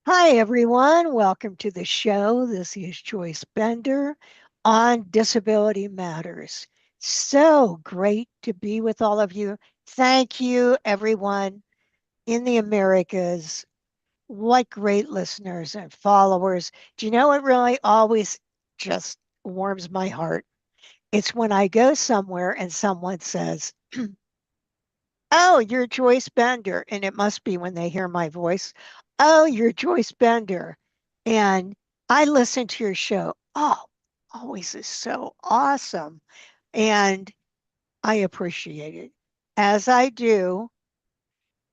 Hi, everyone. Welcome to the show. This is Joyce Bender on Disability Matters. So great to be with all of you. Thank you, everyone in the Americas. What great listeners and followers. Do you know what really always just warms my heart? It's when I go somewhere and someone says, "Oh, you're Joyce Bender." And it must be when they hear my voice. "Oh, you're Joyce Bender." And I listen to your show. Oh, always is so awesome. And I appreciate it. As I do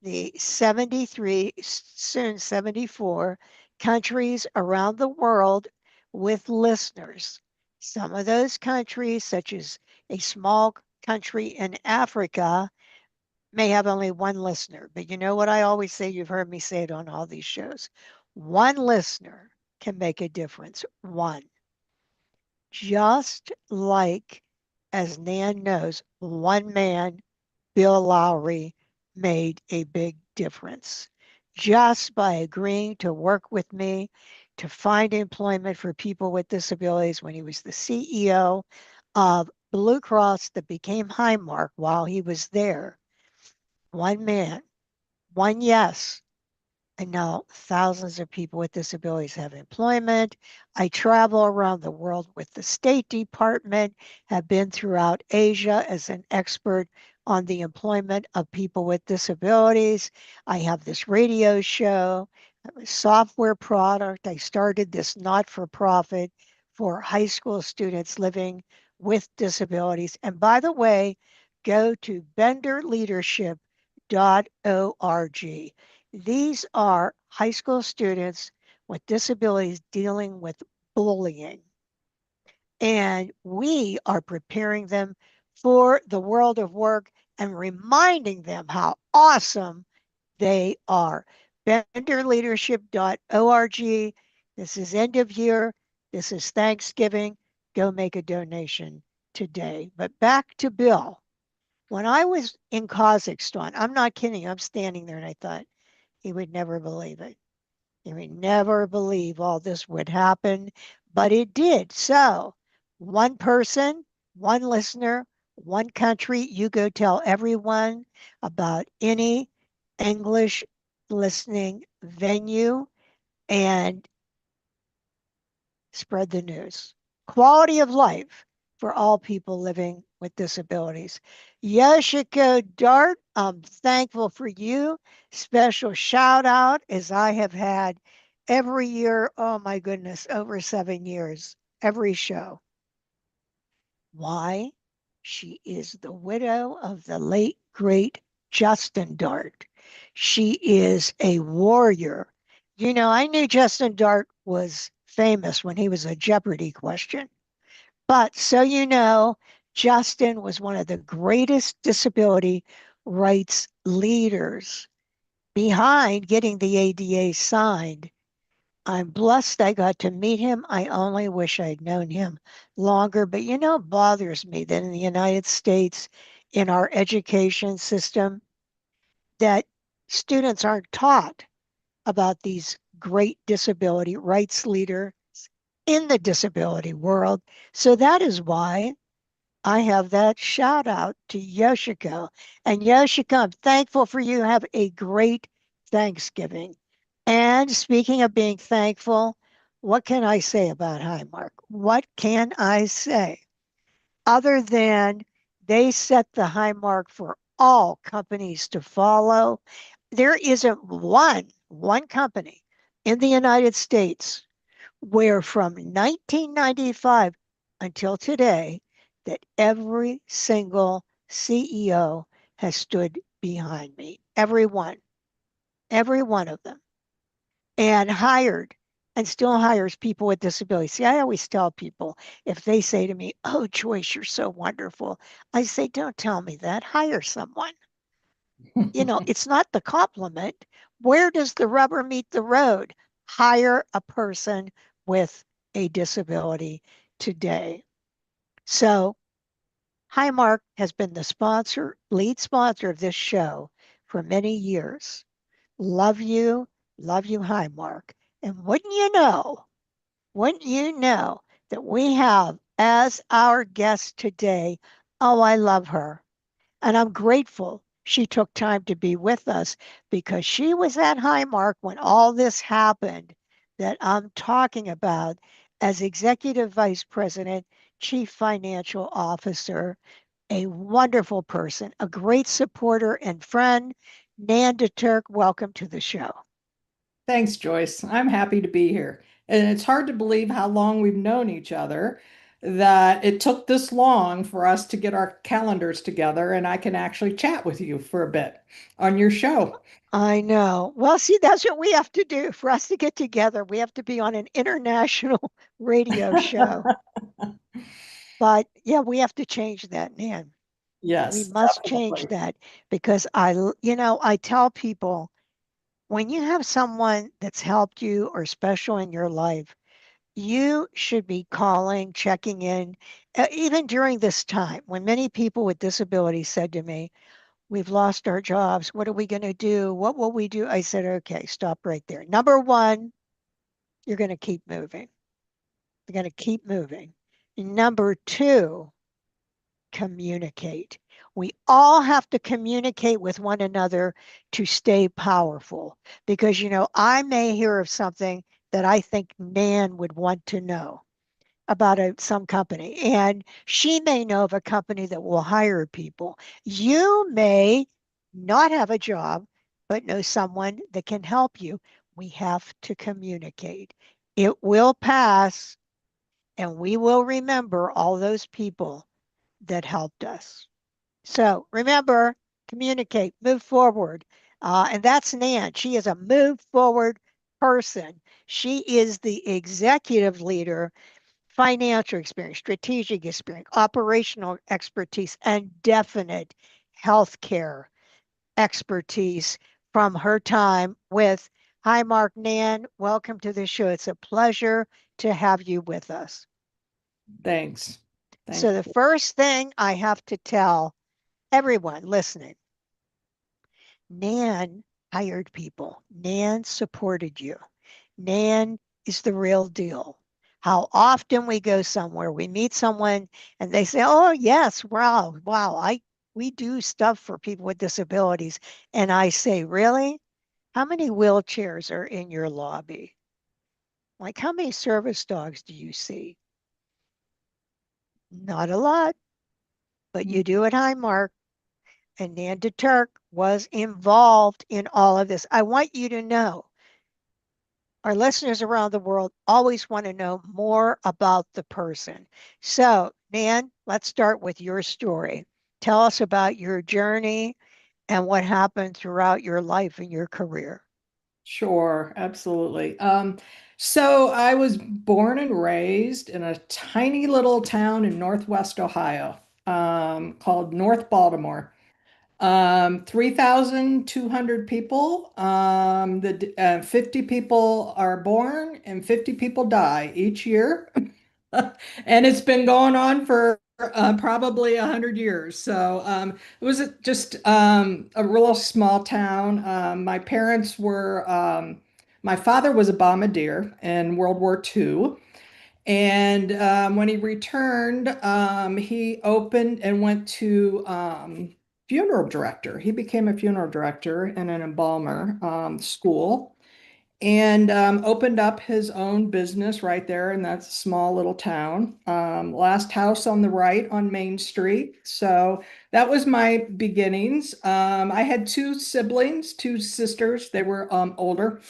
the 73, soon 74 countries around the world with listeners. Some of those countries, such as a small country in Africa, may have only one listener, but you know what I always say? You've heard me say it on all these shows. One listener can make a difference. One. Just like, as Nan knows, one man, Bill Lowry, made a big difference just by agreeing to work with me to find employment for people with disabilities when he was the CEO of Blue Cross that became Highmark while he was there. One man, one yes. And now thousands of people with disabilities have employment. I travel around the world with the State Department, have been throughout Asia as an expert on the employment of people with disabilities. I have this radio show, a software product. I started this not for profit for high school students living with disabilities. And by the way, go to benderleadership.org. These are high school students with disabilities dealing with bullying. And we are preparing them for the world of work and reminding them how awesome they are. Benderleadership.org. This is end of year. This is Thanksgiving. Go make a donation today. But back to Bill. When I was in Kazakhstan, I'm not kidding. I'm standing there and I thought, he would never believe it. He would never believe all this would happen, but it did. So, one person, one listener, one country, you go tell everyone about any English listening venue and spread the news. Quality of life for all people living with disabilities. Yoshiko Dart, I'm thankful for you. Special shout out as I have had every year, oh my goodness, over 7 years, every show. Why? She is the widow of the late, great Justin Dart. She is a warrior. You know, I knew Justin Dart was famous when he was a Jeopardy question. But so you know, Justin was one of the greatest disability rights leaders behind getting the ADA signed. I'm blessed I got to meet him. I only wish I'd known him longer. But you know, it bothers me that in the United States, in our education system, that students aren't taught about these great disability rights leaders in the disability world. So that is why I have that shout out to Yoshiko. And Yoshiko, I'm thankful for you. Have a great Thanksgiving. And speaking of being thankful, what can I say about Highmark? What can I say other than they set the high mark for all companies to follow? There isn't one company in the United States where from 1995 until today that every single CEO has stood behind me. Every one of them, and hired and still hires people with disabilities. See, I always tell people if they say to me, "Oh, Joyce, you're so wonderful," I say, "Don't tell me that. Hire someone." You know, it's not the compliment. Where does the rubber meet the road? Hire a person with a disability today. So, Highmark has been the sponsor, lead sponsor of this show for many years. Love you, Highmark. And wouldn't you know that we have as our guest today, oh, I love her. And I'm grateful she took time to be with us because she was at Highmark when all this happened that I'm talking about as Executive Vice President, Chief Financial Officer, a wonderful person, a great supporter and friend. Nan DeTurk, welcome to the show. Thanks, Joyce. I'm happy to be here. And it's hard to believe how long we've known each other, that it took this long for us to get our calendars together and I can actually chat with you for a bit on your show. I know. Well, see, that's what we have to do for us to get together. We have to be on an international radio show. But yeah, we have to change that, Nan. We Yes, must change definitely. that because I tell people when you have someone that's helped you or special in your life, you should be calling, checking in, even during this time when many people with disabilities said to me, we've lost our jobs. What are we going to do? What will we do? I said, okay, stop right there. Number one, you're going to keep moving. You're going to keep moving. Number two, communicate. We all have to communicate with one another to stay powerful because, I may hear of something that I think Nan would want to know about some company, and she may know of a company that will hire people. You may not have a job, but know someone that can help you. We have to communicate. It will pass, and we will remember all those people that helped us. So remember, communicate, move forward. And that's Nan. She is a move forward person. She is the executive leader, financial experience, strategic experience, operational expertise, and definite healthcare expertise from her time with Highmark. Nan, welcome to the show. It's a pleasure to have you with us. Thanks. Thank So, the you. first thing I have to tell everyone listening, Nan hired people. Nan supported you. Nan is the real deal. How often we go somewhere, we meet someone and they say, "Oh, yes, wow, wow, we do stuff for people with disabilities." And I say, "Really? How many wheelchairs are in your lobby? Like how many service dogs do you see?" Not a lot, but you do at Highmark. And Nan DeTurk was involved in all of this. I want you to know our listeners around the world always want to know more about the person. So, Nan, let's start with your story. Tell us about your journey and what happened throughout your life and your career. Sure, absolutely. So I was born and raised in a tiny little town in Northwest Ohio, called North Baltimore. 3,200 people. 50 people are born and 50 people die each year. And it's been going on for probably 100 years. So it was just a real small town. My father was a bombardier in World War II. And when he returned, he opened and went to funeral director. He became a funeral director and an embalmer school and opened up his own business right there in that small little town. Last house on the right on Main Street. So that was my beginnings. I had two siblings, two sisters. They were older.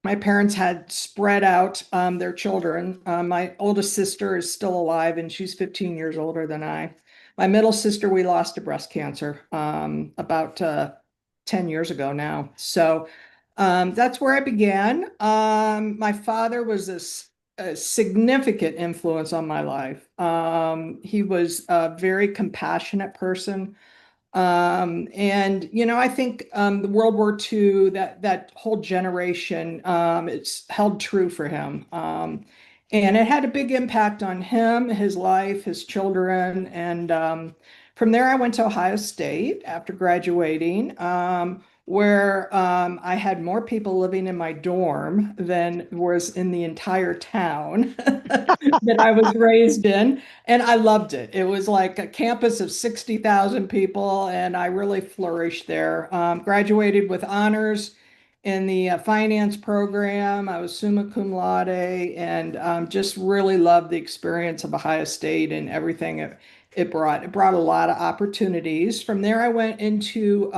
My parents had spread out their children. My oldest sister is still alive and she's 15 years older than I. My middle sister, we lost to breast cancer about 10 years ago now. So that's where I began. My father was a significant influence on my life. He was a very compassionate person. And I think the World War II, that whole generation, it's held true for him. And it had a big impact on him, his life, his children. And from there, I went to Ohio State after graduating. where I had more people living in my dorm than was in the entire town that I was raised in. And I loved it. It was like a campus of 60,000 people, and I really flourished there. Graduated with honors in the finance program. I was summa cum laude and just really loved the experience of Ohio State and everything it brought. It brought a lot of opportunities. From there, I went into,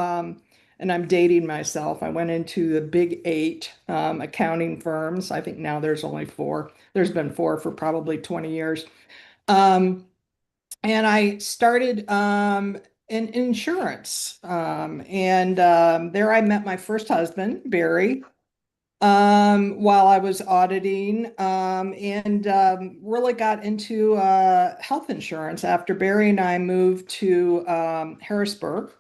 and I'm dating myself, I went into the big eight accounting firms. I think now there's only four. There's been four for probably 20 years. Um, and I started in insurance. There I met my first husband, Barry, while I was auditing, and really got into health insurance after Barry and I moved to Harrisburg,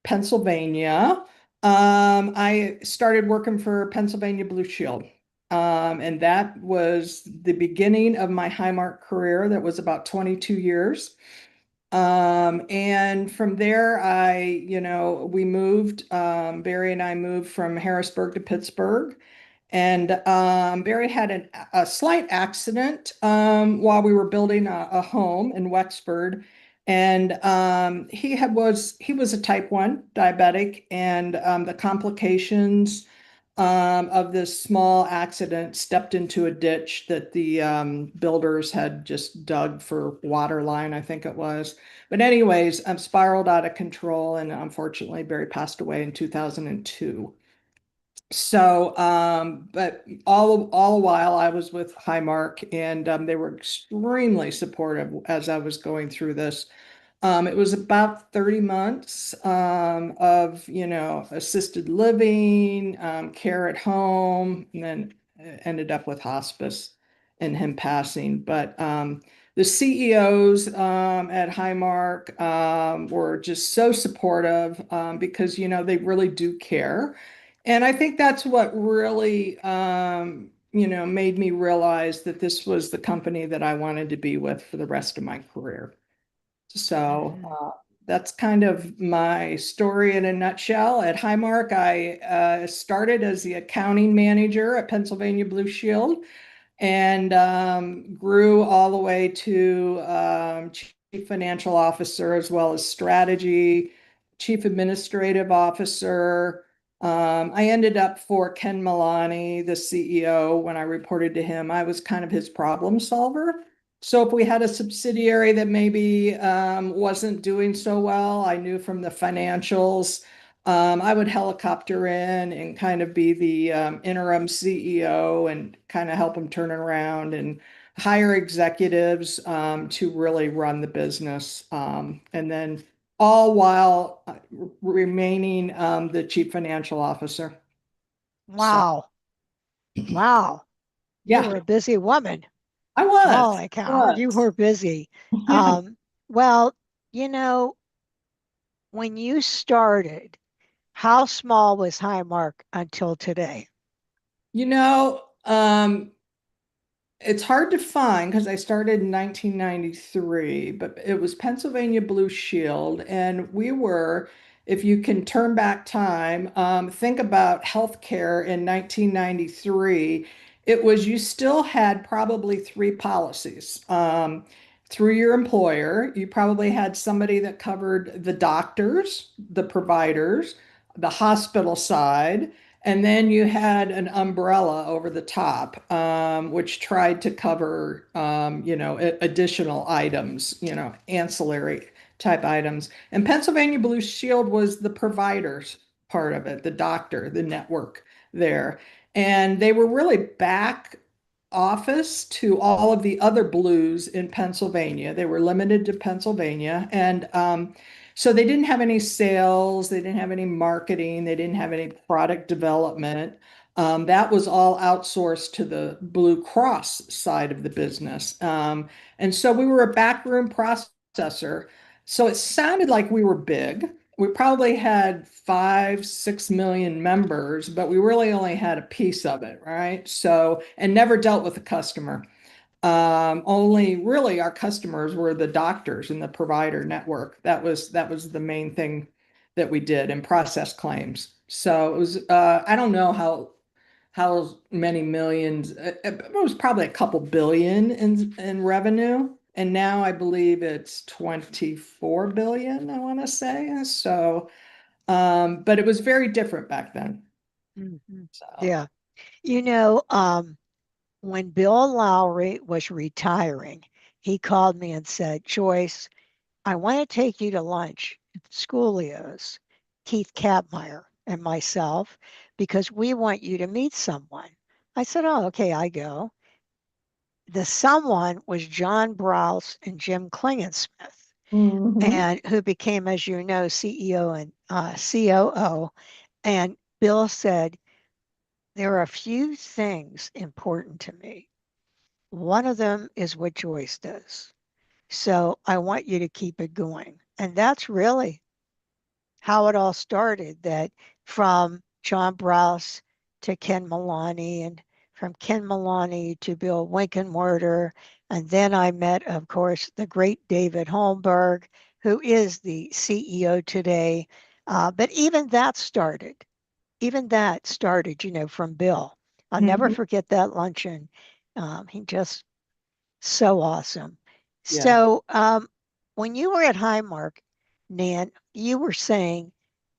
Pennsylvania. I started working for Pennsylvania Blue Shield. And that was the beginning of my Highmark career. That was about 22 years. And from there, we moved, Barry and I moved from Harrisburg to Pittsburgh. And Barry had a slight accident while we were building a home in Wexford. And he was a type 1 diabetic, and the complications of this small accident stepped into a ditch that the builders had just dug for water line, I think it was. But anyways, I'm spiraled out of control, and unfortunately, Barry passed away in 2002. So, but all while I was with Highmark, and they were extremely supportive as I was going through this. It was about 30 months of, assisted living, care at home, and then ended up with hospice and him passing. But the CEOs at Highmark were just so supportive because, they really do care. And I think that's what really, made me realize that this was the company that I wanted to be with for the rest of my career. So Mhm. that's kind of my story in a nutshell. At Highmark, I started as the accounting manager at Pennsylvania Blue Shield and grew all the way to chief financial officer as well as strategy, chief administrative officer. I ended up for Ken Milani, the CEO, when I reported to him. I was kind of his problem solver. So if we had a subsidiary that maybe wasn't doing so well, I knew from the financials, I would helicopter in and kind of be the interim CEO and kind of help them turn it around and hire executives to really run the business. And then all while remaining the chief financial officer. So, Wow. Wow. You yeah, were a busy woman. I was. Holy cow, you Was. were busy. Um, well, you know, when you started, how small was Highmark until today? You know, it's hard to find because I started in 1993, but it was Pennsylvania Blue Shield. And we were, if you can turn back time, think about healthcare in 1993. It was you still had probably three policies. Through your employer, you probably had somebody that covered the doctors, the providers, the hospital side, and then you had an umbrella over the top, which tried to cover, additional items, ancillary type items. And Pennsylvania Blue Shield was the providers part of it, the doctor, the network there. And they were really back office to all of the other blues in Pennsylvania. They were limited to Pennsylvania. And so they didn't have any sales, they didn't have any marketing, they didn't have any product development. That was all outsourced to the Blue Cross side of the business. And so we were a backroom processor. So it sounded like we were big. We probably had 5, 6 million members, but we really only had a piece of it, right? So, and never dealt with the customer. Only really our customers were the doctors and the provider network. That was the main thing that we did and process claims. So it was, I don't know how many millions, it was probably a couple billion in revenue. And now I believe it's 24 billion, I want to say. So, but it was very different back then. Mhm. So, Yeah. You know, when Bill Lowry was retiring, he called me and said, Joyce, I want to take you to lunch at Schoolio's, Keith Capmeyer and myself, because we want you to meet someone. I said, oh, okay, I go. The someone was John Browse and Jim Klingensmith, mhm, and who became, as you know, CEO and COO. And Bill said, there are a few things important to me. One of them is what Joyce does. So I want you to keep it going. And that's really how it all started, that from John Browse to Ken Milani, and from Ken Milani to Bill Winkenwerder. And then I met, of course, the great David Holmberg, who is the CEO today. But even that started, from Bill. I'll never mhm, forget that luncheon. He just so awesome. yeah. So, when you were at Highmark, Nan, you were saying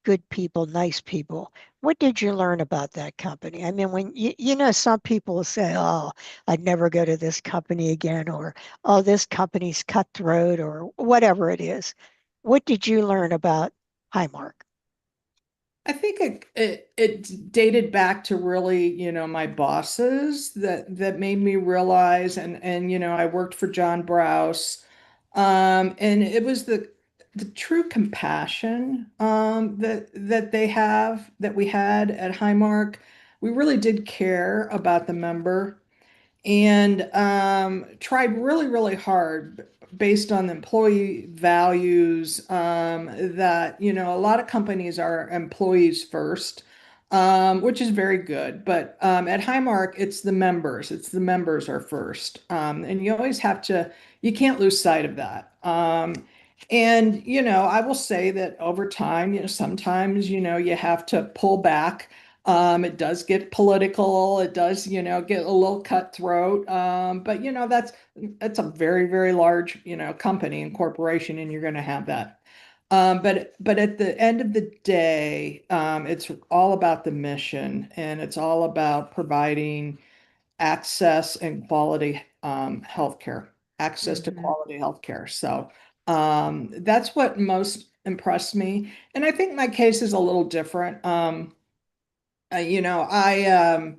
good people, nice people. What did you learn about that company? I mean, when some people will say, "Oh, I'd never go to this company again," or "Oh, this company's cutthroat," or whatever it is. What did you learn about Highmark? I think it dated back to really, my bosses that made me realize, and I worked for John Browse, and it was the true compassion that we had at Highmark. We really did care about the member and tried really, really hard based on the employee values that, a lot of companies are employees first, which is very good. But at Highmark, it's the members are first. And you always you can't lose sight of that. And, I will say that over time, sometimes, you have to pull back. It does get political. It does, get a little cutthroat. But that's a very, very large, company and corporation, and you're going to have that. But at the end of the day, it's all about the mission, and it's all about providing access and quality healthcare, access to Hmm. quality healthcare. So that's what most impressed me. And I think my case is a little different. Uh, you know, I um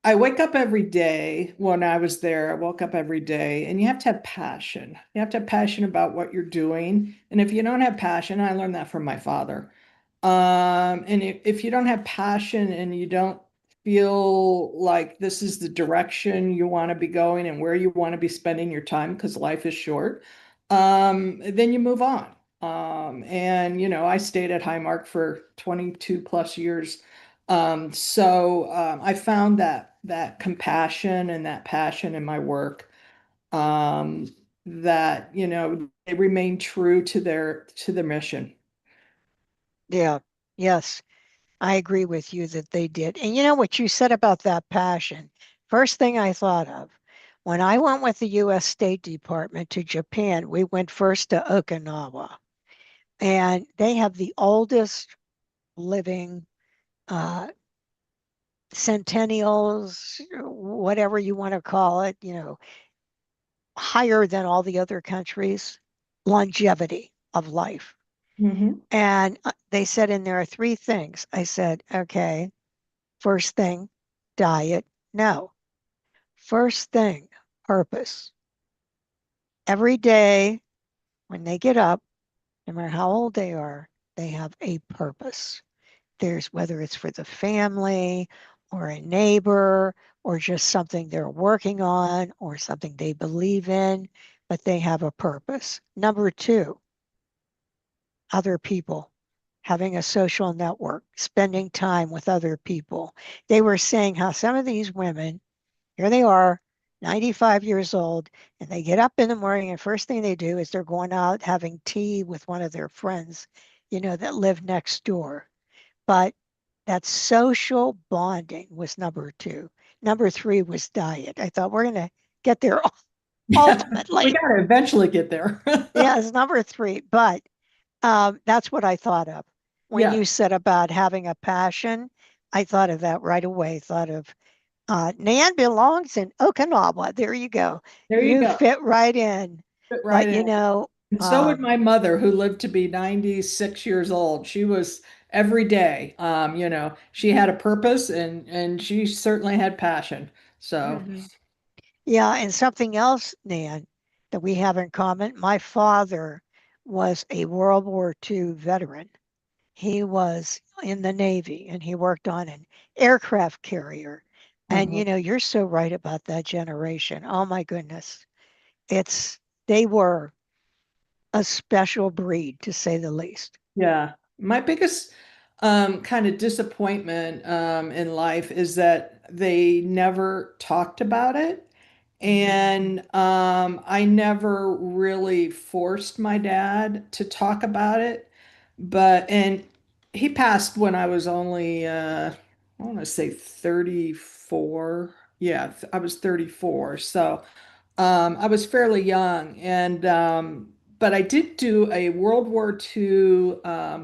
I wake up every day when I was there. I woke up every day, and you have to have passion. You have to have passion about what you're doing. And if you don't have passion, I learned that from my father. And if you don't have passion and you don't feel like this is the direction you want to be going and where you want to be spending your time, because life is short, then you move on. And I stayed at Highmark for 22 plus years. So I found that compassion and that passion in my work, um, that they remain true to their mission. Yeah. Yes. I agree with you that they did. And you know what you said about that passion? First thing I thought of when I went with the US State Department to Japan, we went first to Okinawa, and they have the oldest living uh, centennials, whatever you want to call it, higher than all the other countries, longevity of life. Hmm. And they said, and there are three things. I said, okay, first thing, diet. No. First thing, purpose. Every day when they get up, no matter how old they are, they have a purpose. There's whether it's for the family or a neighbor or just something they're working on or something they believe in, but they have a purpose. Number two, other people, having a social network, spending time with other people. They were saying how some of these women, here they are, 95 years old, and they get up in the morning, and first thing they do is they're going out having tea with one of their friends, that live next door. But that social bonding was number two. Number three was diet. I thought we're going to get there Yeah, we ultimately. got to eventually get there. Yeah, it's number three. But that's what I thought of when Yeah, you said about having a passion. I thought of that right away. Thought of Nan belongs in Okinawa. There you go. there you You go. fit right in. Fit right But in. And so would um, my mother, who lived to be 96 years old. She was every day, she had a purpose and she certainly had passion. So, mhm. Yeah, and something else, Nan, that we have in common. My father was a World War II veteran. He was in the Navy and he worked on an aircraft carrier. And mhm. you're so right about that generation. Oh my goodness. It's they were a special breed to say the least. Yeah. My biggest kind of disappointment in life is that they never talked about it. Mhm. And I never really forced my dad to talk about it. And he passed when I was only, I want to say 34. Yeah, I was 34. So I was fairly young. But I did do a World War II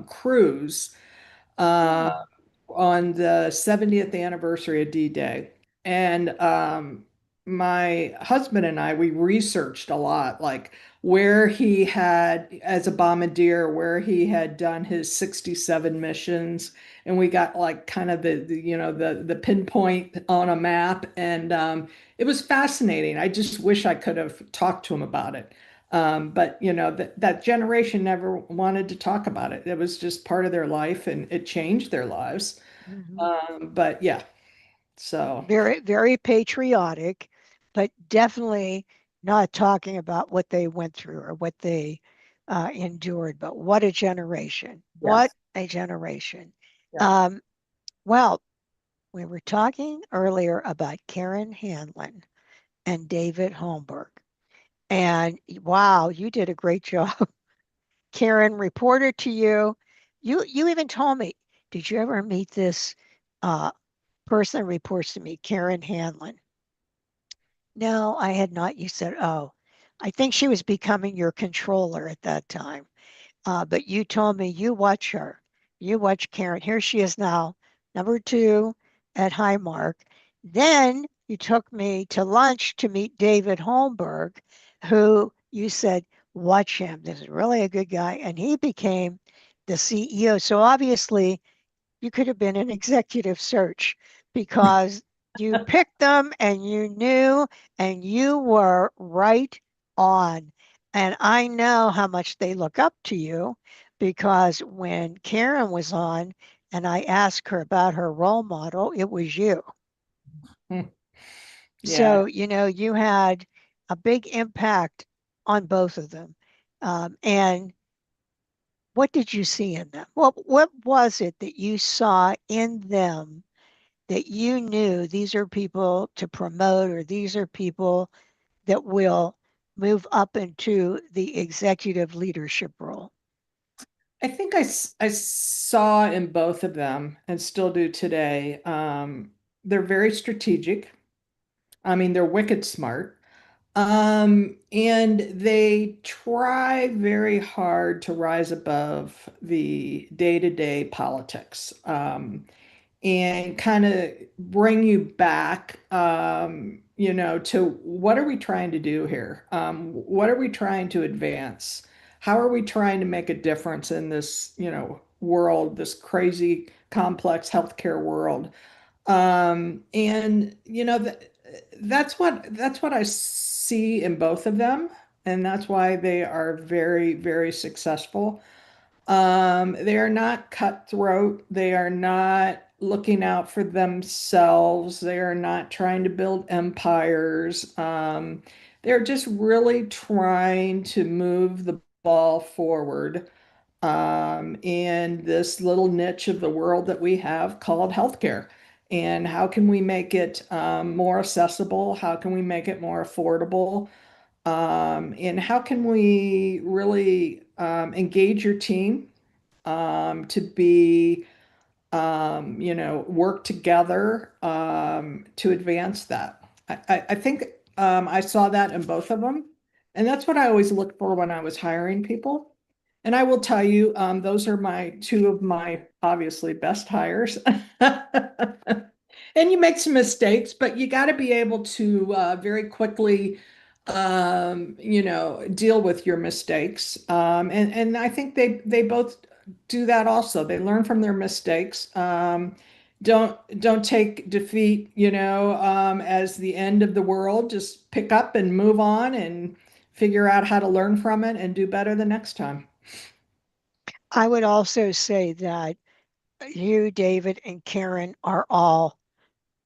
cruise uh, Hmm. on the 70th anniversary of D-Day. And my husband and I, we researched a lot, like where he had, as a bombardier, where he had done his 67 missions. And we got like kind of the pinpoint on a map. And it was fascinating. I just wish I could have talked to him about it. But that generation never wanted to talk about it. It was just part of their life and it changed their lives. Hmm. But yeah, so Very, very patriotic, but definitely not talking about what they went through or what they endured. But what a generation! What yes, a generation! yeah. Um, well, we were talking earlier about Karen Hanlon and David Holmberg. And wow, you did a great job. Karen reported to you. You even told me, did you ever meet this uh, person reports to me, Karen Hanlon? No, I had not. You said, oh, I think she was becoming your controller at that time. But you told me you watch her. You watch Karen. Here she is now, number two at Highmark. Then you took me to lunch to meet David Holmberg, who you said, watch him. This is really a good guy. And he became the CEO. So obviously, you could have been an executive search because you picked them and you knew and you were right on. And I know how much they look up to you because when Karen was on and I asked her about her role model, it was you. Hmm. Yeah. So, you had a big impact on both of them. And what did you see in them? What was it that you saw in them that you knew these are people to promote or these are people that will move up into the executive leadership role? I think I saw in both of them and still do today. They're very strategic. I mean, they're wicked smart. And they try very hard to rise above the day-to-day politics. And kind of bring you back, to what are we trying to do here? What are we trying to advance? How are we trying to make a difference in this, world, this crazy, complex healthcare world? And that's what I see in both of them, and that's why they are very, very successful. They are not cutthroat. They are not looking out for themselves. They are not trying to build empires. They're just really trying to move the ball forward in this little niche of the world that we have called healthcare. And how can we make it more accessible? How can we make it more affordable? And how can we really engage your team to be work together to advance that. I think I saw that in both of them. And that's what I always looked for when I was hiring people. And I will tell you, those are my two of my obviously best hires. And you make some mistakes, but you got to be able to very quickly, deal with your mistakes. And I think they both do that also. They learn from their mistakes. Don't take defeat, as the end of the world. Just pick up and move on and figure out how to learn from it and do better the next time. I would also say that you, David, and Karen are all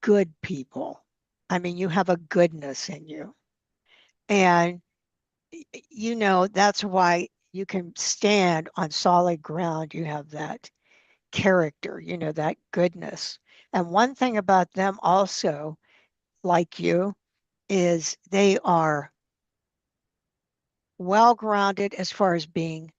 good people. I mean, you have a goodness in you. And, that's why you can stand on solid ground. You have that character, that goodness. And one thing about them also, like you, is they are well grounded as far as being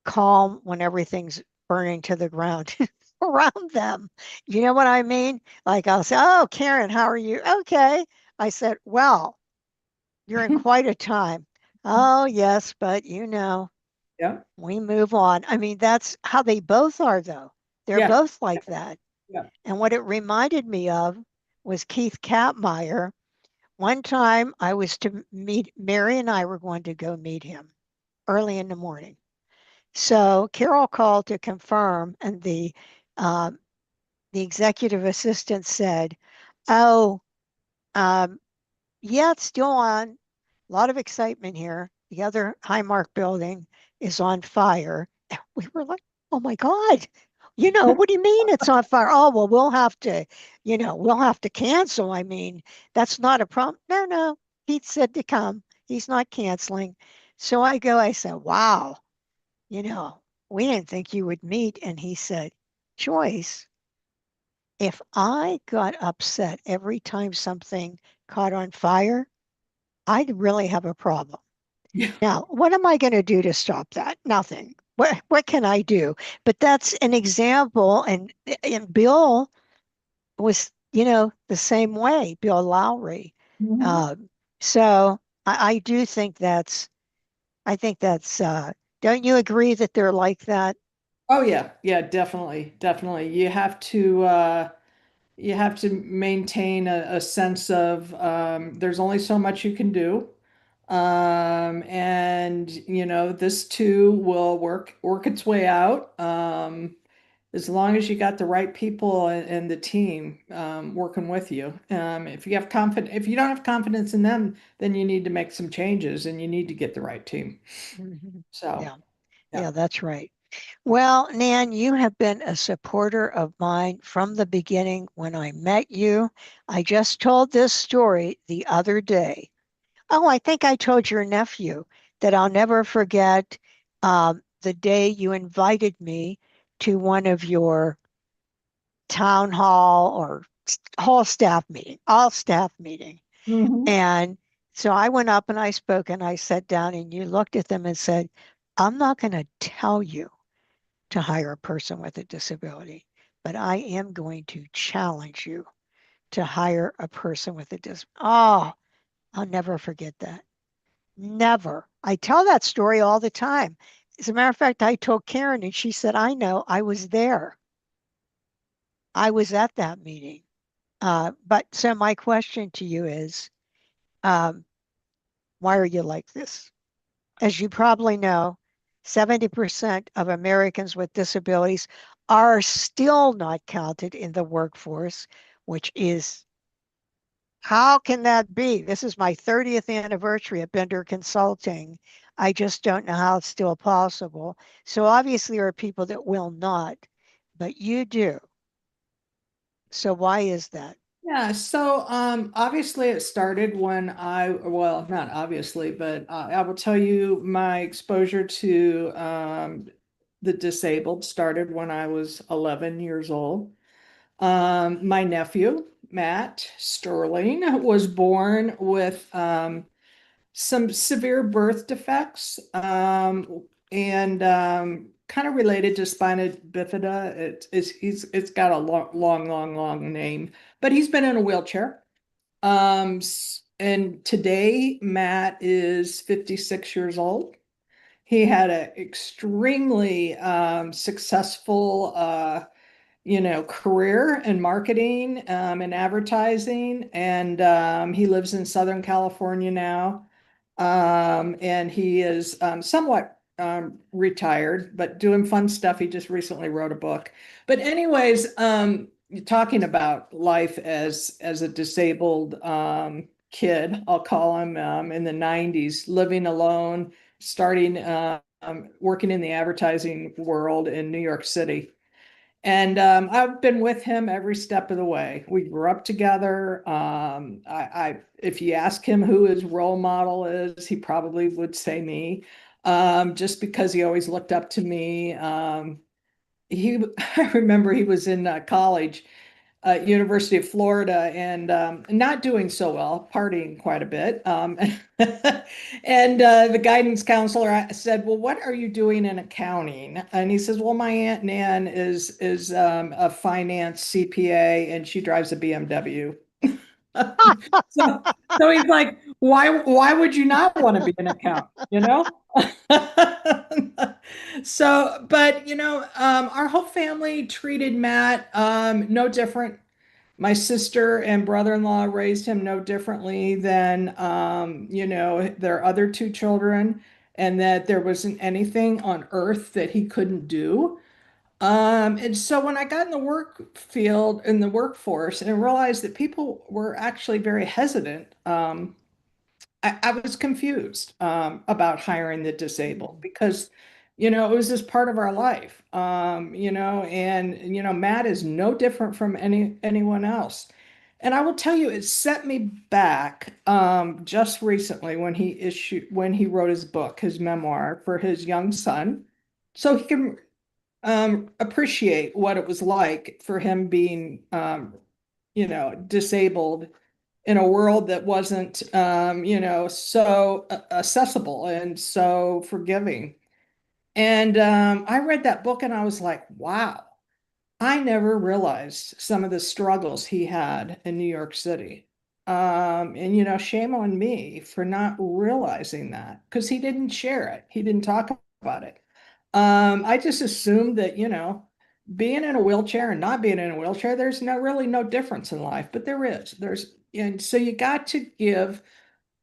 calm when everything's burning to the ground around them. You know what I mean? Like I'll say, "Oh, Karen, how are you?" Okay. I said, "Well, you're in quite a time." "Oh, yes, but Yeah. we move on." I mean, that's how they both are, though. They're Yeah. both like that. Yeah. And what it reminded me of was Keith Kapmeyer. One time I was to meet, Mary and I were going to go meet him early in the morning. So Carol called to confirm, and um, the executive assistant said, "Oh, um, yeah, it's still on. A lot of excitement here. The other Highmark building is on fire." And we were like, "Oh my God, what do you mean it's on fire?" "Oh, well, we'll have to cancel. I mean, that's not a problem." "No, no, Pete said to come. He's not canceling." So I said, "Wow, you know, we didn't think you would meet." And he said, "Joyce, if I got upset every time something caught on fire, I'd really have a problem. Yeah. Now, what am I going to do to stop that? Nothing. What can I do?" But that's an example. And Bill was, the same way, Bill Lowry. Mhm. Um, so I do think I think don't you agree that they're like that? Oh yeah, yeah, definitely, definitely. You have to maintain a sense of there's only so much you can do. And this too will work its way out. As long as you got the right people and the team working with you. If you don't have confidence in them, then you need to make some changes and you need to get the right team. Mhm. So, Yeah, yeah. yeah, that's right. Well, Nan, you have been a supporter of mine from the beginning when I met you. I just told this story the other day. Oh, I think I told your nephew that I'll never forget the day you invited me to one of your town hall or whole staff meeting, all staff meeting. Mhm. And so I went up and I spoke and I sat down and you looked at them and said, "I'm not going to tell you to hire a person with a disability, but I am going to challenge you to hire a person with a disability." Oh, I'll never forget that. Never. I tell that story all the time. As a matter of fact, I told Karen and she said, "I know, I was there. I was at that meeting." But so my question to you is, um, why are you like this? As you probably know, 70% of Americans with disabilities are still not counted in the workforce, which is, how can that be? This is my 30th anniversary at Bender Consulting. I just don't know how it's still possible. So obviously there are people that will not, but you do. So why is that? Yeah, so obviously it started when well, not obviously, but I will tell you my exposure to the disabled started when I was 11 years old. My nephew, Matt Sterling, was born with some severe birth defects and kind of related to spina bifida. It's got a long name, but he's been in a wheelchair. And today Matt is 56 years old. He had an extremely successful career in marketing and advertising. And he lives in Southern California now. And he is somewhat retired, but doing fun stuff. He just recently wrote a book. But anyways, talking about life as a disabled kid, I'll call him, in the 90s, living alone, starting working in the advertising world in New York City. And I've been with him every step of the way. We grew up together. If you ask him who his role model is, he probably would say me, just because he always looked up to me. I remember he was in college at University of Florida and not doing so well, partying quite a bit. And the guidance counselor said, "Well, what are you doing in accounting?" And he says, "Well, my Aunt Nan is a finance CPA and she drives a BMW." So, so he's like, why would you not want to be an accountant, you know? So, but our whole family treated Matt no different. My sister and brother-in-law raised him no differently than their other two children, and that there wasn't anything on earth that he couldn't do. And so when I got in the work field, in the workforce, and realized that people were actually very hesitant, I was confused about hiring the disabled because, it was just part of our life. And Matt is no different from anyone else. And I will tell you, it set me back just recently when he wrote his book, his memoir for his young son, so he can appreciate what it was like for him being, disabled in a world that wasn't, so accessible and so forgiving. And I read that book and I was like, wow, I never realized some of the struggles he had in New York City. And shame on me for not realizing that because he didn't share it. He didn't talk about it. I just assumed that, being in a wheelchair and not being in a wheelchair, there's really no difference in life, but there is. And so you got to give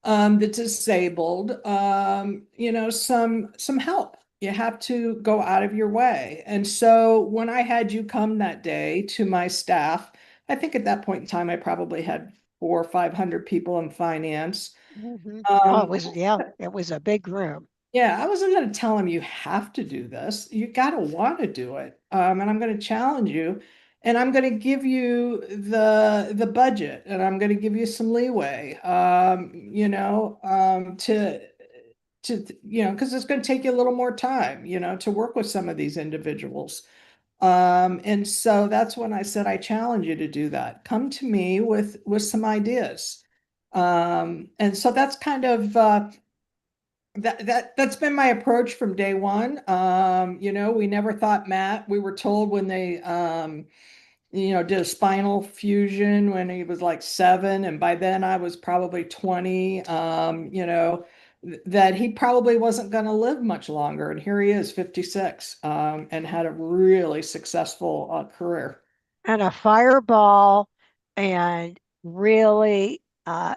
the disabled, some help. You have to go out of your way. And so when I had you come that day to my staff, I think at that point in time, I probably had 400 or 500 people in finance. Oh, Um, it was a big room. yeah, I wasn't going to tell him you have to do this. You got to want to do it. And I'm going to challenge you, and I'm going to give you the budget, and I'm going to give you some leeway. Because it's going to take you a little more time, to work with some of these individuals. And so that's when I said I challenge you to do that. Come to me with some ideas. And so that's kind of that's been my approach from day one. We never thought Matt, we were told when they did a spinal fusion when he was like 7, and by then I was probably 20, that he probably wasn't going to live much longer. And here he is, 56, and had a really successful career. And a fireball and really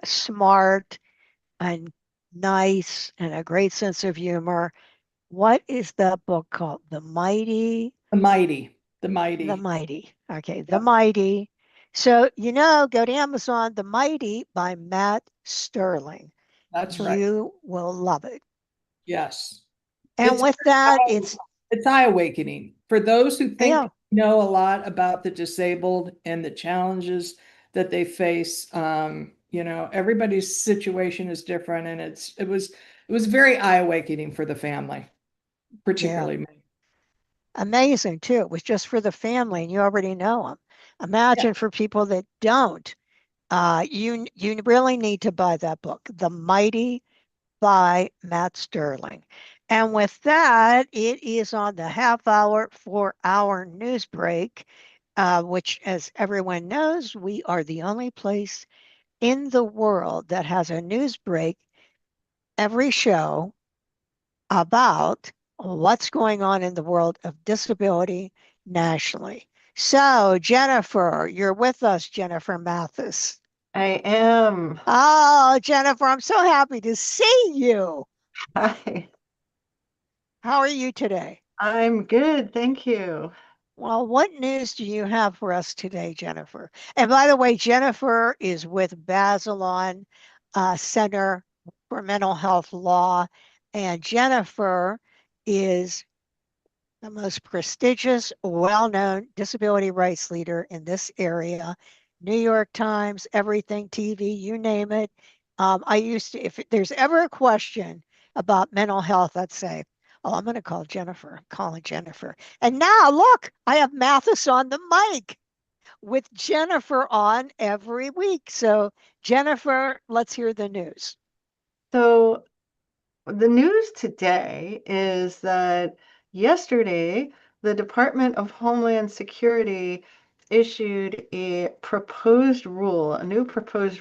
smart and nice and a great sense of humor. What is the book called? The mighty, the The mighty. Mighty. Okay, The Yep, Mighty. So, go to Amazon, The Mighty by Matt Sterling. that's right. You will love it. Yes. And It's with that, it's, it's eye awakening for those who think yeah, know a lot about the disabled and the challenges that they face. Everybody's situation is different, and it was very eye awakening for the family, yeah, particularly me. amazing too. It was just for the family and you already know them. Yeah, Imagine for people that don't, you really need to buy that book, The Mighty by Matt Sterling. And with that, it is on the half hour, 4 hour news break, which, as everyone knows, we are the only place in the world that has a news break every show about what's going on in the world of disability nationally. So, Jennifer, you're with us, Jennifer Mathis. I am. Oh, Jennifer, I'm so happy to see you. Hi. How are you today? I'm good, thank you. Well, what news do you have for us today, Jennifer? And by the way, Jennifer is with Bazelon Center for Mental Health Law, and Jennifer is the most prestigious, well known disability rights leader in this area. New York Times, everything TV, you name it. I used to, if there's ever a question about mental health, I'd say, oh, I'm going to call Jennifer. I'm calling Jennifer. And now, look, I have Mathis on the mic with Jennifer on every week. So, Jennifer, let's hear the news. So, the news today is that yesterday, the Department of Homeland Security issued a new proposed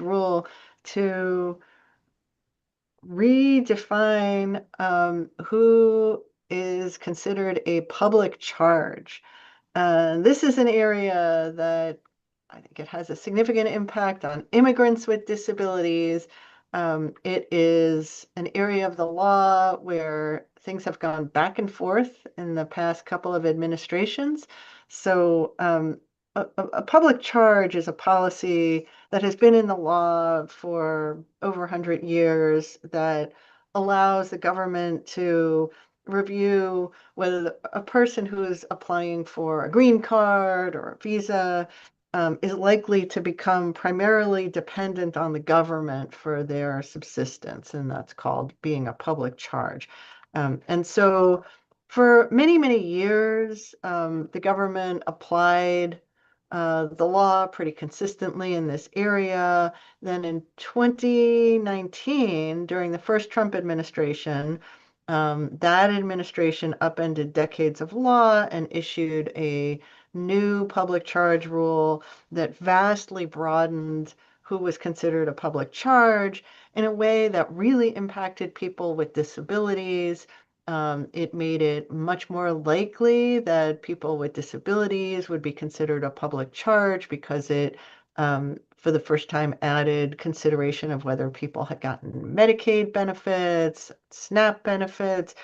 rule to redefine who is considered a public charge. This is an area that I think it has a significant impact on immigrants with disabilities. It is an area of the law where things have gone back and forth in the past couple of administrations. So, a public charge is a policy that has been in the law for over 100 years that allows the government to review whether a person who is applying for a green card or a visa is likely to become primarily dependent on the government for their subsistence, and that's called being a public charge. And so for many, many years, the government applied the law pretty consistently in this area. Then in 2019, during the first Trump administration, that administration upended decades of law and issued a new public charge rule that vastly broadened who was considered a public charge in a way that really impacted people with disabilities. It made it much more likely that people with disabilities would be considered a public charge because it, for the first time, added consideration of whether people had gotten Medicaid benefits, SNAP benefits.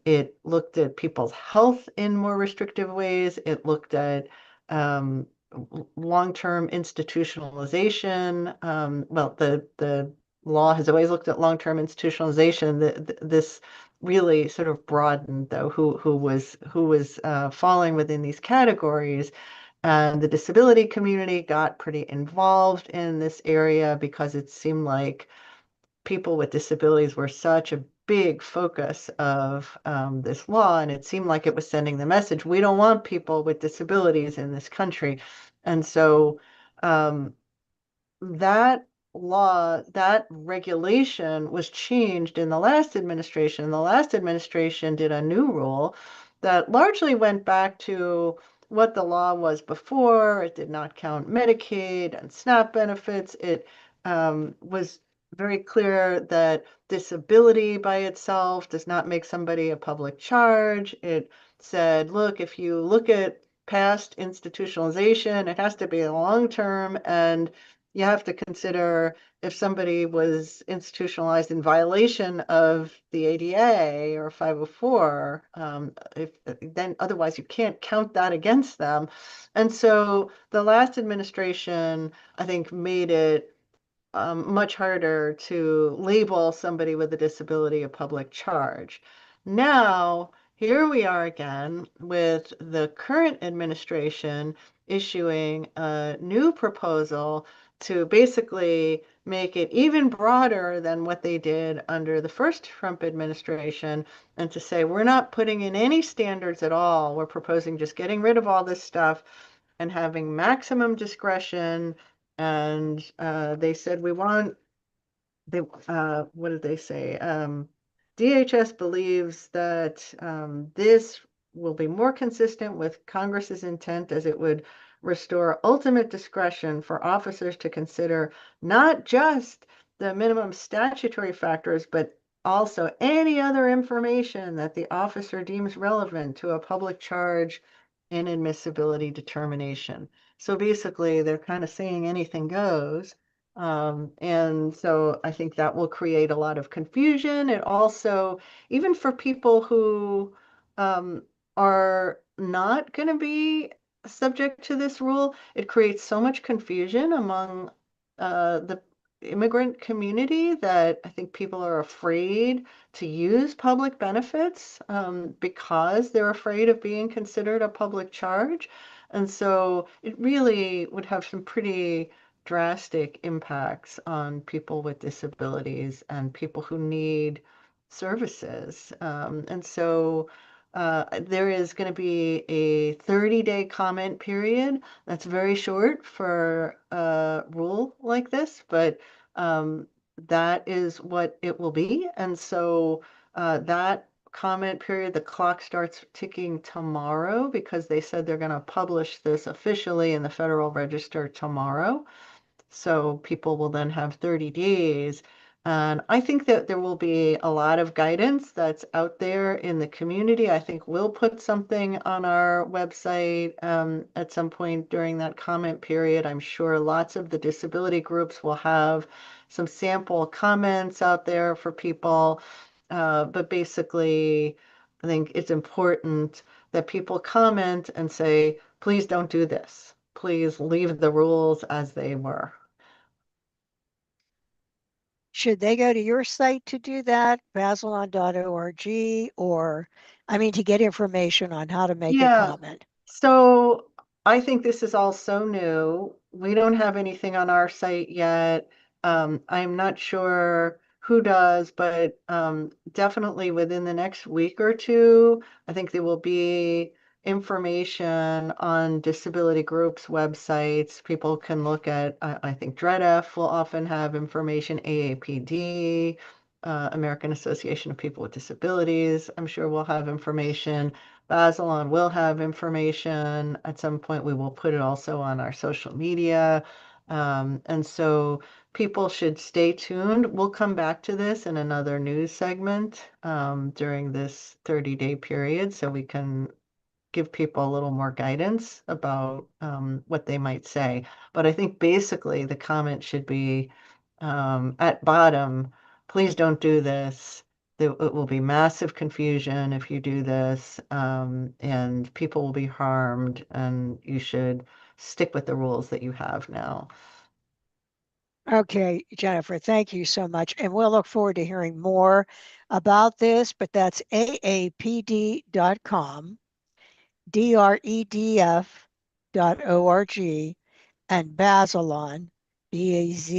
It looked at people's health in more restrictive ways. It looked at long-term institutionalization. Well, the law has always looked at long-term institutionalization. This really sort of broadened, though, who was falling within these categories. And the disability community got pretty involved in this area because it seemed like people with disabilities were such a big focus of this law, and it seemed like it was sending the message, we don't want people with disabilities in this country. And so um, that law, that regulation was changed in the last administration. The last administration did a new rule that largely went back to what the law was before. It did not count Medicaid and SNAP benefits. It was very clear that disability by itself does not make somebody a public charge. It said, look, if you look at past institutionalization, it has to be long term, and you have to consider if somebody was institutionalized in violation of the ADA or 504, if then otherwise you can't count that against them. And so the last administration, I think, made it much harder to label somebody with a disability a public charge. Now, here we are again with the current administration issuing a new proposal to basically make it even broader than what they did under the first Trump administration, and to say, we're not putting in any standards at all. We're proposing just getting rid of all this stuff and having maximum discretion. And they said we want, they what did they say? DHS believes that this will be more consistent with Congress's intent, as it would restore ultimate discretion for officers to consider not just the minimum statutory factors, but also any other information that the officer deems relevant to a public charge and admissibility determination. So basically, they're kind of saying anything goes. And so I think that will create a lot of confusion. It also, even for people who um, are not going to be subject to this rule, it creates so much confusion among the immigrant community that I think people are afraid to use public benefits because they're afraid of being considered a public charge. And so it really would have some pretty drastic impacts on people with disabilities and people who need services. And so there is going to be a 30-day comment period. That's very short for a rule like this, but that is what it will be. And so that comment period, the clock starts ticking tomorrow because they said they're going to publish this officially in the Federal Register tomorrow. So people will then have 30 days. And I think that there will be a lot of guidance that's out there in the community. I think we'll put something on our website at some point during that comment period. I'm sure lots of the disability groups will have some sample comments out there for people. But basically, I think it's important that people comment and say, please don't do this. Please leave the rules as they were. Should they go to your site to do that, basilon.org, or, I mean, to get information on how to make a Yeah, comment? so I think this is all so new. We don't have anything on our site yet. I'm not sure who does, but definitely within the next week or two, I think there will be information on disability groups' websites. People can look at, I think DREDF will often have information, AAPD, American Association of People with Disabilities, I'm sure will have information. Basilon will have information. At some point, we will put it also on our social media. And so people should stay tuned. We'll come back to this in another news segment during this 30-day period so we can give people a little more guidance about what they might say. But I think basically the comment should be at bottom, please don't do this. It will be massive confusion if you do this, and people will be harmed, and you should stick with the rules that you have now. Okay, Jennifer, thank you so much. And we'll look forward to hearing more about this, but that's aapd.com, dredf.org, and Bazelon, BAZELON.org.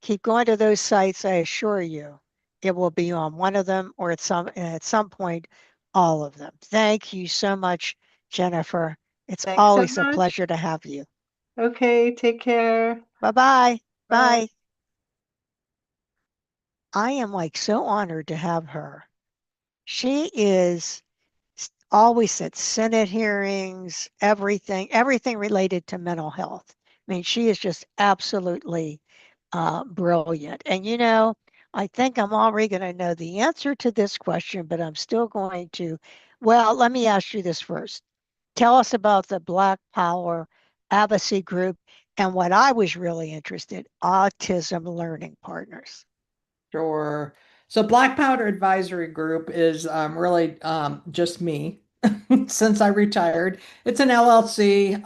Keep going to those sites. I assure you, it will be on one of them or at some point, all of them. Thank you so much, Jennifer. It's Thanks so always a much. pleasure to have you. Okay, take care. Bye-bye. Bye. Bye. I am like so honored to have her. She is always at Senate hearings, everything related to mental health. I mean, she is just absolutely brilliant. And I think I'm already going to know the answer to this question, but I'm still going to. Well, let me ask you this first. Tell us about the Black Power Advocacy Group and what I was really interested, Autism Learning Partners. Sure. So Black Powder Advisory Group is really just me since I retired. It's an LLC,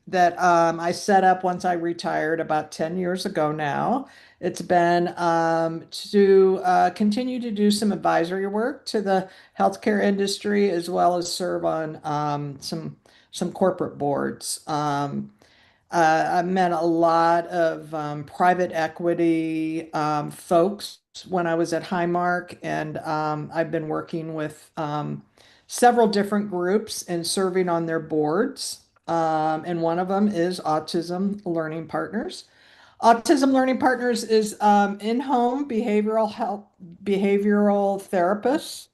that I set up once I retired about 10 years ago now. It's been to continue to do some advisory work to the healthcare industry as well as serve on some corporate boards. I met a lot of private equity folks when I was at Highmark, and I've been working with several different groups and serving on their boards. And one of them is Autism Learning Partners. Autism Learning Partners is in-home behavioral health, behavioral therapists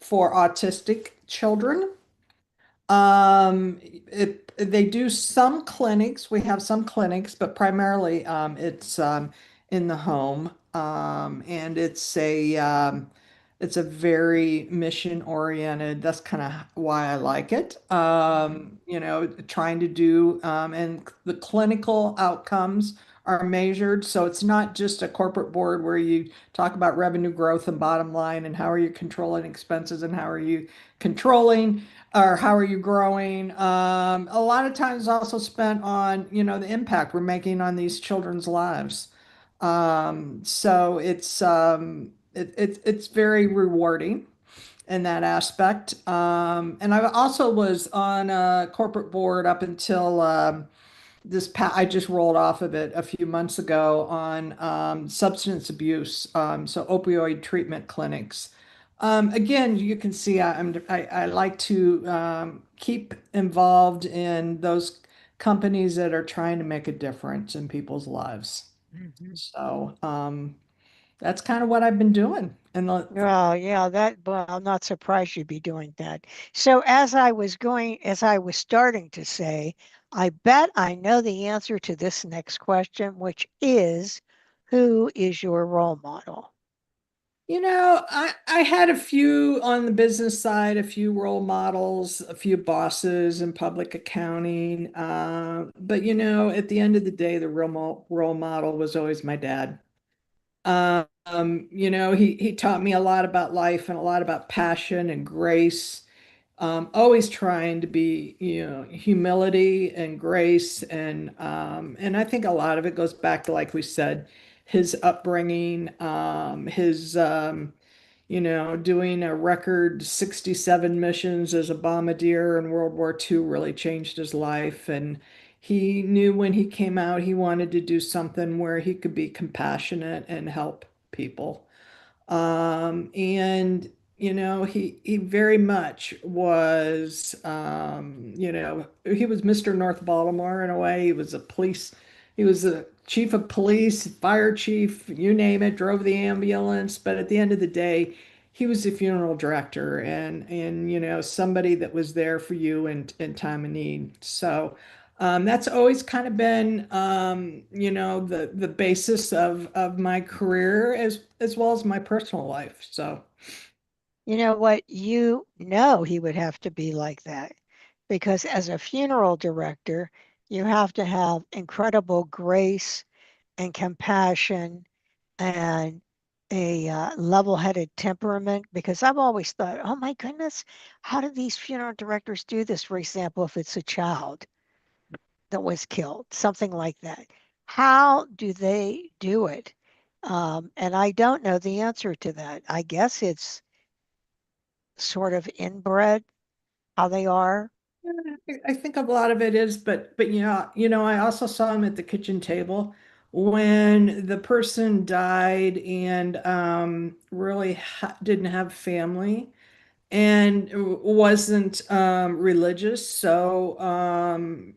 for autistic children. They do some clinics. We have some clinics, but primarily it's in the home, and it's a very mission oriented. That's kind of why I like it. Trying to do and the clinical outcomes are measured, so it's not just a corporate board where you talk about revenue growth and bottom line and how are you controlling expenses and how are you controlling or how are you growing? A lot of time is also spent on, the impact we're making on these children's lives. So it's very rewarding in that aspect. And I also was on a corporate board up until I just rolled off of it a few months ago on substance abuse, so opioid treatment clinics. Again, you can see I like to keep involved in those companies that are trying to make a difference in people's lives. Mhm. So that's kind of what I've been doing. Well, yeah, well, I'm not surprised you'd be doing that. So as I was starting to say, I bet I know the answer to this next question, which is, who is your role model? I had a few on the business side, a few role models, a few bosses in public accounting. But at the end of the day, the role model was always my dad. He taught me a lot about life and a lot about passion and grace. Always trying to be, humility and grace, and I think a lot of it goes back to, like we said, his upbringing, his doing a record 67 missions as a bombardier in World War II really changed his life. And he knew when he came out, he wanted to do something where he could be compassionate and help people. And he very much was, he was Mr. North Baltimore in a way. He was a chief of police, fire chief, you name it, drove the ambulance. But at the end of the day, he was the funeral director and somebody that was there for you in time of need. So that's always kind of been, the basis of my career as well as my personal life. So, You know what? He would have to be like that because as a funeral director, you have to have incredible grace and compassion and a level-headed temperament because I've always thought, oh my goodness, how do these funeral directors do this? For example, if it's a child that was killed, something like that. How do they do it? And I don't know the answer to that. I guess it's sort of inbred how they are. I think a lot of it is, but I also saw him at the kitchen table when the person died and really ha didn't have family and wasn't religious. So,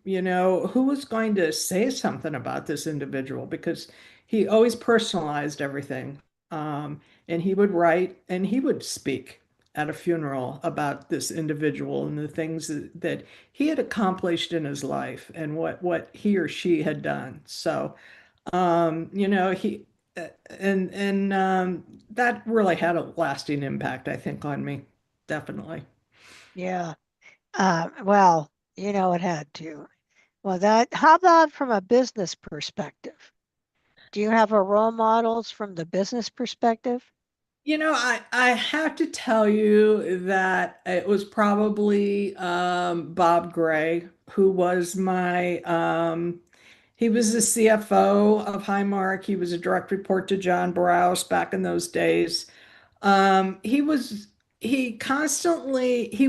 who was going to say something about this individual? Because he always personalized everything. And he would write and he would speak at a funeral about this individual and the things that he had accomplished in his life and what he or she had done. So, he and that really had a lasting impact, I think, on me. Definitely. Yeah. Well, it had to. How about from a business perspective? Do you have a role models from the business perspective? I have to tell you that it was probably Bob Gray, who was he was the CFO of Highmark. He was a direct report to John Browse back in those days. He was he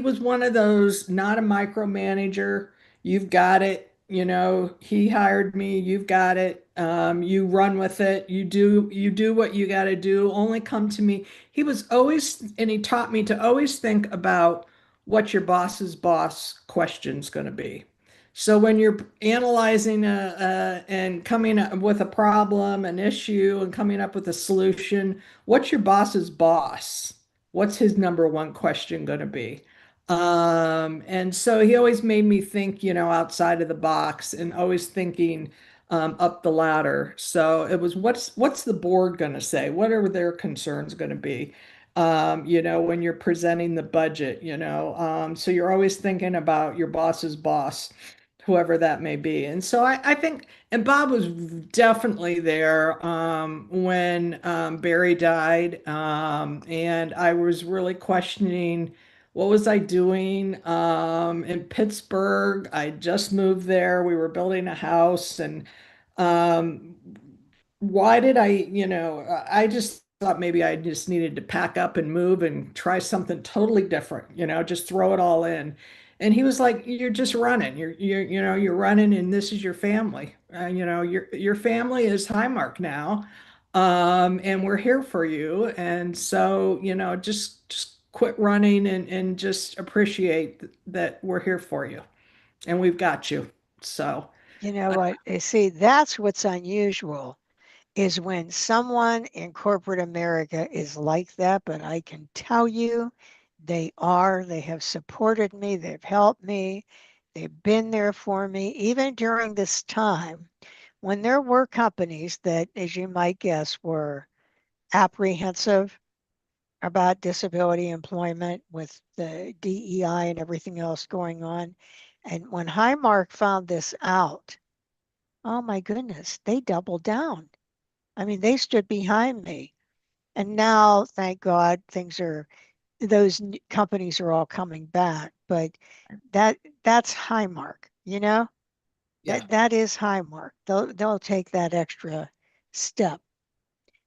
was one of those, not a micromanager. You've got it. He hired me. You've got it. You run with it. You do what you got to do. Only come to me. He was always, and he taught me to always think about what your boss's boss question's going to be. So when you're analyzing and coming up with a problem, an issue, and coming up with a solution, what's your boss's boss? What's his number one question going to be? And so he always made me think, outside of the box and always thinking up the ladder. So it was what's the board going to say? What are their concerns going to be? When you're presenting the budget, so you're always thinking about your boss's boss, whoever that may be. And so I think, and Bob was definitely there when Barry died. And I was really questioning what was I doing in Pittsburgh. I just moved there. We were building a house, and um, why did I just thought maybe I just needed to pack up and move and try something totally different, just throw it all in. And he was like, "You're just running. You're running, and this is your family. Your family is Highmark now, and we're here for you. And so, just quit running and just appreciate that we're here for you, and we've got you." So, You know what? See, that's what's unusual is when someone in corporate America is like that, but I can tell you they have supported me, they've helped me, they've been there for me, even during this time when there were companies that, as you might guess, were apprehensive about disability employment with the DEI and everything else going on. And when Highmark found this out, oh my goodness, they doubled down. I mean, they stood behind me. And now, thank God, those companies are all coming back. But that's Highmark, you know? yeah. That is Highmark. They'll take that extra step.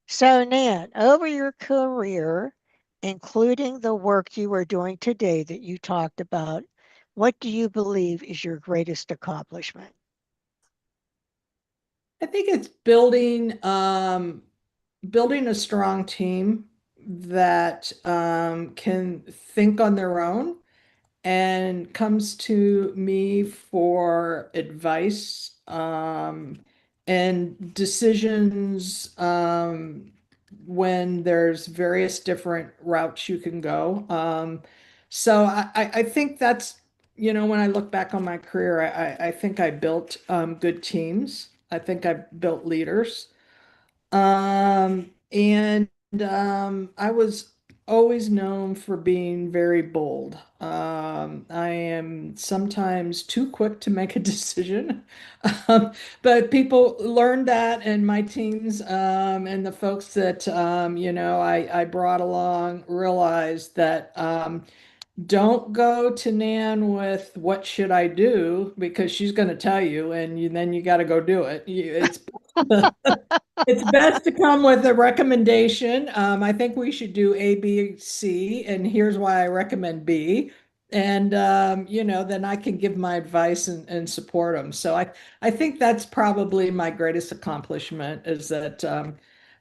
So, Nan, over your career, including the work you are doing today that you talked about, what do you believe is your greatest accomplishment? I think it's building a strong team that can think on their own and comes to me for advice and decisions when there's various different routes you can go. So I think that's, when I look back on my career, I think I built good teams. I think I built leaders. And I was always known for being very bold. I am sometimes too quick to make a decision, um, but people learned that, and my teams and the folks that I brought along realized that don't go to Nan with what should I do because she's going to tell you, and then you got to go do it. It's best to come with a recommendation. I think we should do A, B, C, and here's why I recommend B. And then I can give my advice and support them. So I think that's probably my greatest accomplishment is that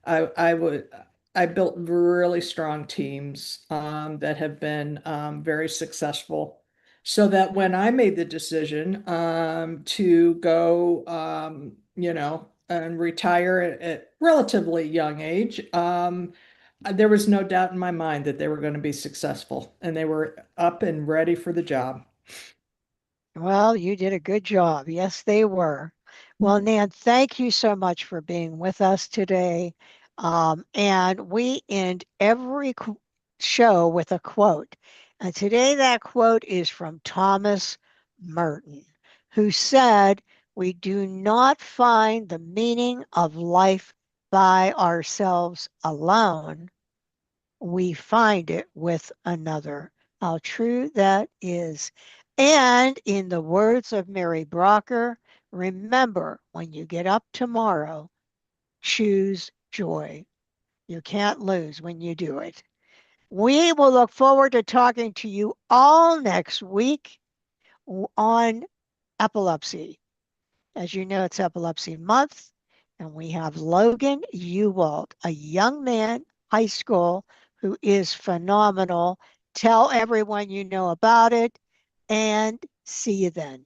I would I built really strong teams that have been very successful. So that when I made the decision to go, and retire at relatively young age, there was no doubt in my mind that they were going to be successful and they were up and ready for the job. Well, you did a good job. Yes, they were. Well, Nan, thank you so much for being with us today. And we end every show with a quote. And today that quote is from Thomas Merton, who said, "We do not find the meaning of life by ourselves alone. We find it with another." How true that is. And in the words of Mary Brocker, remember when you get up tomorrow, choose joy. You can't lose when you do it. We will look forward to talking to you all next week on epilepsy. As you know, it's epilepsy month, and we have Logan Ewald, a young man, high school, who is phenomenal. Tell everyone you know about it, and see you then.